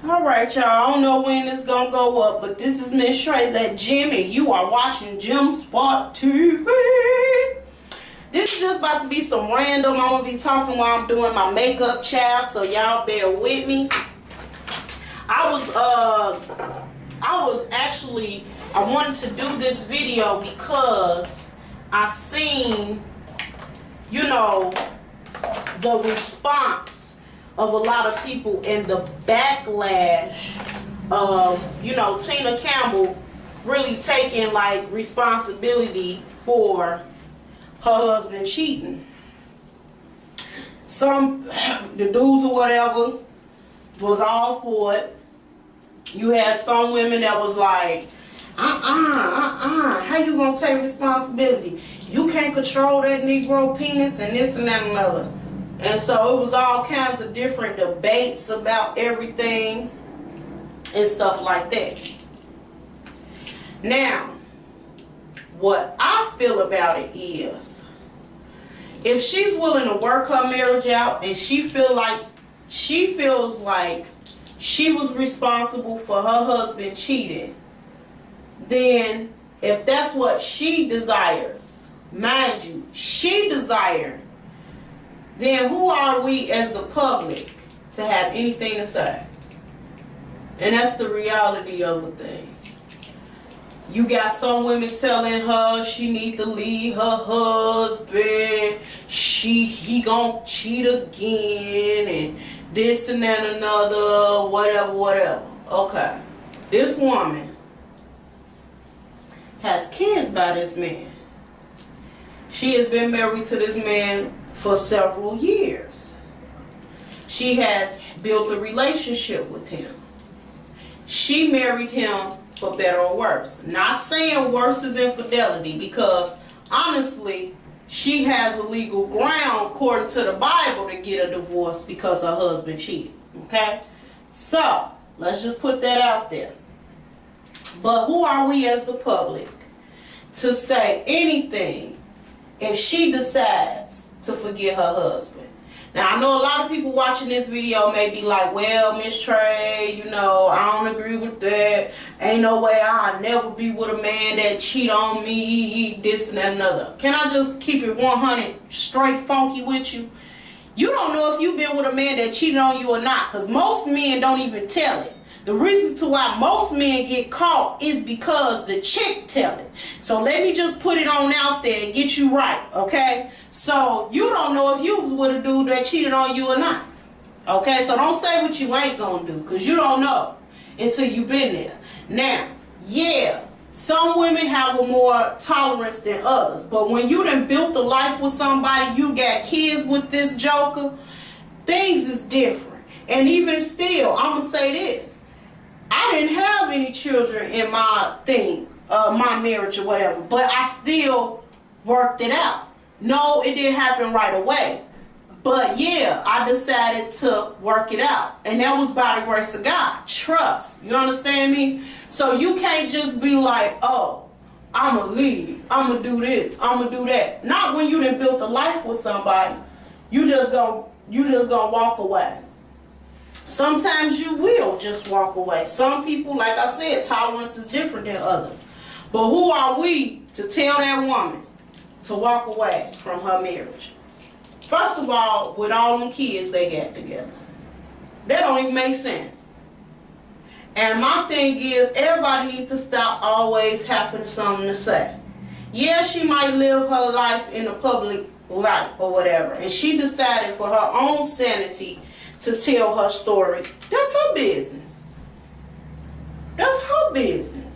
Alright, y'all. I don't know when it's gonna go up, but this is Miss Trey, that Jim, and you are watching Jim Spot TV. This is just about to be some random. I'm gonna be talking while I'm doing my makeup, child, so y'all bear with me. I wanted to do this video because I seen, you know, the response of a lot of people and the backlash of, you know, Tina Campbell really taking like responsibility for her husband cheating. Some, the dudes or whatever, was all for it. You had some women that was like, how you gonna take responsibility? You can't control that Negro penis and this and that and another. And so it was all kinds of different debates about everything and stuff like that. Now, what I feel about it is, if she's willing to work her marriage out and she feels like she was responsible for her husband cheating, then if that's what she desires, mind you, she desired, then who are we as the public to have anything to say? And that's the reality of the thing. You got some women telling her she need to leave her husband, he gonna cheat again, and this and that and another, whatever. Okay. This woman has kids by this man. She has been married to this man for several years. She has built a relationship with him. She married him for better or worse. Not saying worse is infidelity, because honestly, she has a legal ground according to the Bible to get a divorce because her husband cheated. Okay? So, let's just put that out there. But who are we as the public to say anything if she decides to forget her husband? Now, I know a lot of people watching this video may be like, well, Miss Trey, you know, I don't agree with that. Ain't no way I'll never be with a man that cheat on me, this and that and another. Can I just keep it 100 straight funky with you? You don't know if you've been with a man that cheated on you or not, because most men don't even tell it. The reason to why most men get caught is because the chick tell it. So let me just put it on out there and get you right, okay? So you don't know if you was with a dude that cheated on you or not. Okay, so don't say what you ain't gonna do, because you don't know until you've been there. Now, yeah, some women have a more tolerance than others, but when you done built a life with somebody, you got kids with this joker, things is different. And even still, I'm gonna say this. I didn't have any children in my my marriage or whatever, but I still worked it out. No, it didn't happen right away. But yeah, I decided to work it out. And that was by the grace of God. Trust. You understand me? So you can't just be like, oh, I'm going to leave. I'm going to do this. I'm going to do that. Not when you done built a life with somebody. You just gonna walk away. Sometimes you will just walk away. Some people, like I said, tolerance is different than others. But who are we to tell that woman to walk away from her marriage? First of all, with all them kids they got together. That don't even make sense. And my thing is, everybody needs to stop always having something to say. Yeah, she might live her life in the public light or whatever, and she decided for her own sanity to tell her story. That's her business. That's her business.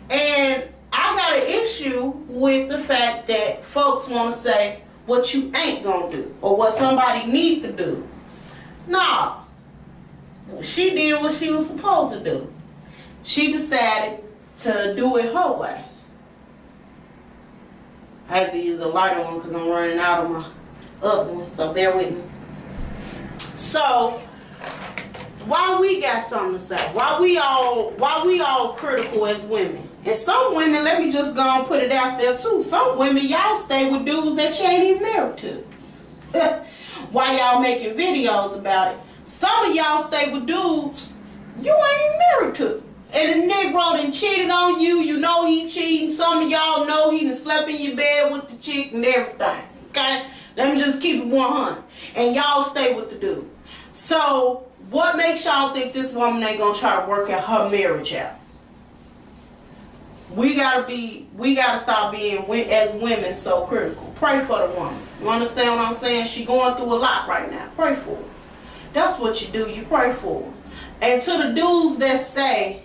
And I got an issue with the fact that folks want to say what you ain't gonna do or what somebody need to do. Nah. She did what she was supposed to do. She decided to do it her way. I had to use a lighter one because I'm running out of my other one, so bear with me. So, why we got something to say? Why we all critical as women? And some women, let me just go and put it out there too. Some women, y'all stay with dudes that you ain't even married to. Why y'all making videos about it? Some of y'all stay with dudes you ain't even married to. And the Negro done cheated on you. You know he cheating. Some of y'all know he done slept in your bed with the chick and everything. Okay? Let me just keep it 100. And y'all stay with the dude. So, what makes y'all think this woman ain't gonna try to work out her marriage out? We gotta stop being, as women, so critical. Pray for the woman. You understand what I'm saying? She going through a lot right now. Pray for her. That's what you do. You pray for her. And to the dudes that say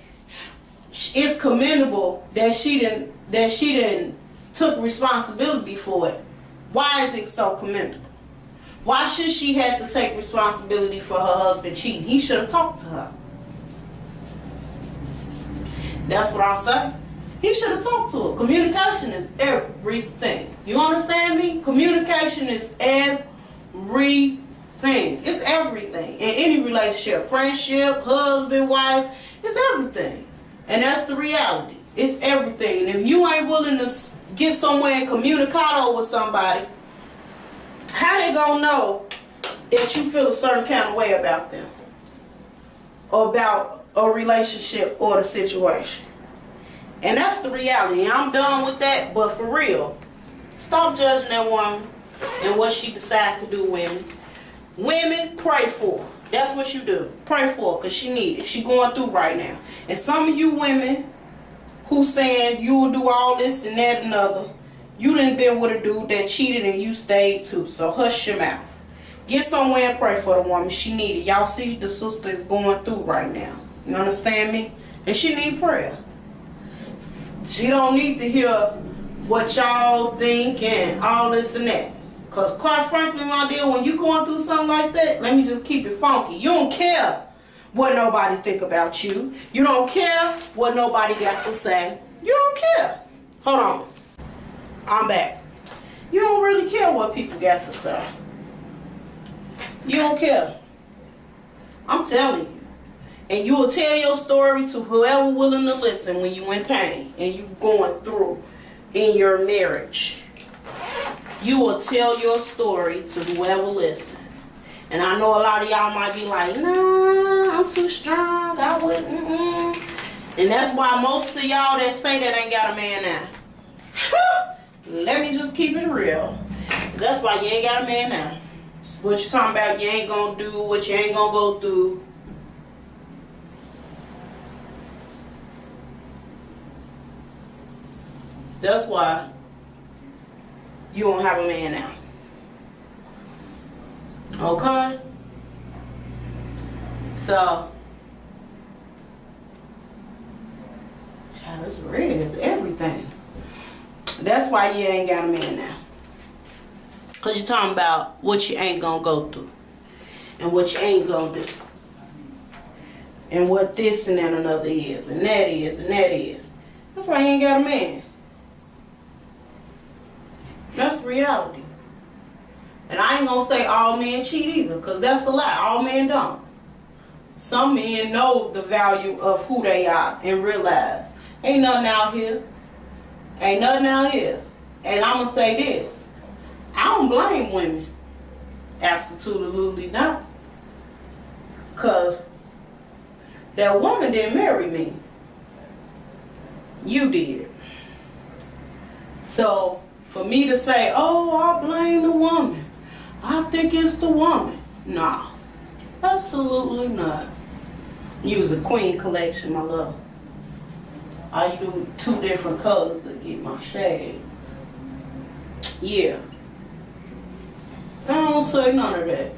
it's commendable that she didn't took responsibility for it, why is it so commendable? Why should she have to take responsibility for her husband cheating? He should have talked to her. That's what I'll say. He should have talked to her. Communication is everything. You understand me? Communication is everything. It's everything. In any relationship, friendship, husband, wife, it's everything. And that's the reality. It's everything. And if you ain't willing to get somewhere and communicado with somebody, how they gonna know that you feel a certain kind of way about them? Or about a relationship or the situation? And that's the reality. I'm done with that, but for real, stop judging that woman and what she decides to do, women. Women, pray for her. That's what you do. Pray for her, because she needs it. She going through right now. And some of you women who saying you will do all this and that and other, you done been with a dude that cheated and you stayed too. So hush your mouth. Get somewhere and pray for the woman. She need it. Y'all see the sister is going through right now. You understand me? And she need prayer. She don't need to hear what y'all think and all this and that. Because quite frankly, my dear, when you going through something like that, let me just keep it funky. You don't care what nobody think about you. You don't care what nobody got to say. You don't care. Hold on. I'm back. You don't really care what people got to say. You don't care. I'm telling you. And you will tell your story to whoever willing to listen when you in pain and you going through in your marriage. You will tell your story to whoever listen. And I know a lot of y'all might be like, nah, I'm too strong. I wouldn't. And that's why most of y'all that say that ain't got a man now. Let me just keep it real. That's why you ain't got a man now. What you talking about you ain't gonna do, what you ain't gonna go through. That's why you don't have a man now. Okay? So, child, it's red. It's everything. That's why you ain't got a man now. Because you're talking about what you ain't going to go through. And what you ain't going to do. And what this and that another is. And that is. And that is. That's why you ain't got a man. That's reality. And I ain't gonna say all men cheat either, because that's a lie. All men don't. Some men know the value of who they are and realize ain't nothing out here. Ain't nothing out here. And I'm gonna say this. I don't blame women. Absolutely not. Because that woman didn't marry me. You did. So for me to say, oh, I blame the woman, I think it's the woman. Nah, absolutely not. Use a queen collection, my love. I do 2 different colors to get my shade. Yeah. I don't say none of that.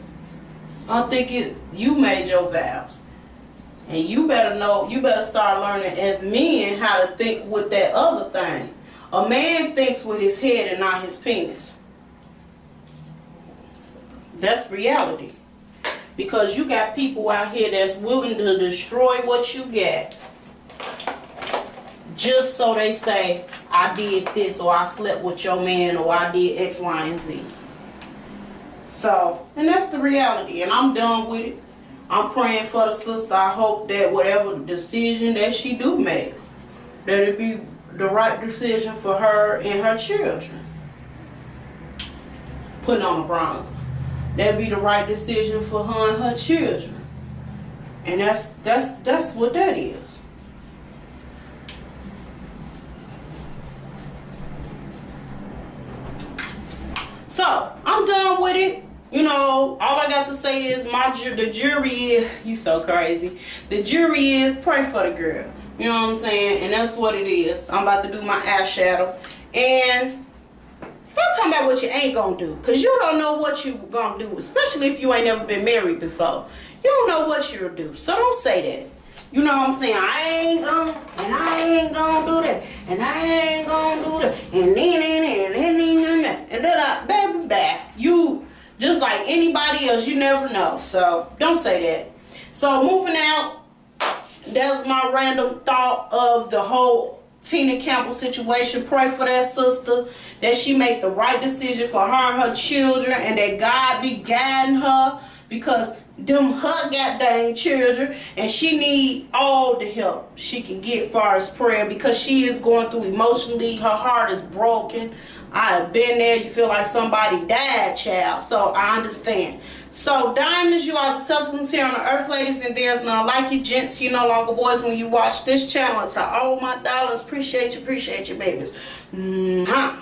I think you made your vows. And you better know, you better start learning as men how to think with that other thing. A man thinks with his head and not his penis. That's reality. Because you got people out here that's willing to destroy what you get. Just so they say, I did this, or I slept with your man, or I did X, Y, and Z. So, and that's the reality. And I'm done with it. I'm praying for the sister. I hope that whatever decision that she do make, that it be the right decision for her and her children. Putting on a bronzer. That'd be the right decision for her and her children. And that's what that is. So I'm done with it. You know, all I got to say is the jury is, you so crazy. The jury is pray for the girl. You know what I'm saying? And that's what it is. I'm about to do my eyeshadow. And stop talking about what you ain't gonna do. Because you don't know what you gonna do. Especially if you ain't never been married before. You don't know what you'll do. So don't say that. You know what I'm saying? I ain't gonna, and I ain't gonna do that. And I ain't gonna do that. And then, baby, back. You, just like anybody else, you never know. So don't say that. So moving out, that's my random thought of the whole Tina Campbell situation. Pray for that sister, that she make the right decision for her and her children, and that God be guiding her, because them her goddamn children, and she need all the help she can get far as prayer, because she is going through emotionally. Her heart is broken. I have been there. You feel like somebody died, child. So I understand. So diamonds, you are the substance here on the earth, ladies, and there's none like you. Gents, you no longer boys when you watch this channel. To all my darlings, appreciate you, babies. Mwah.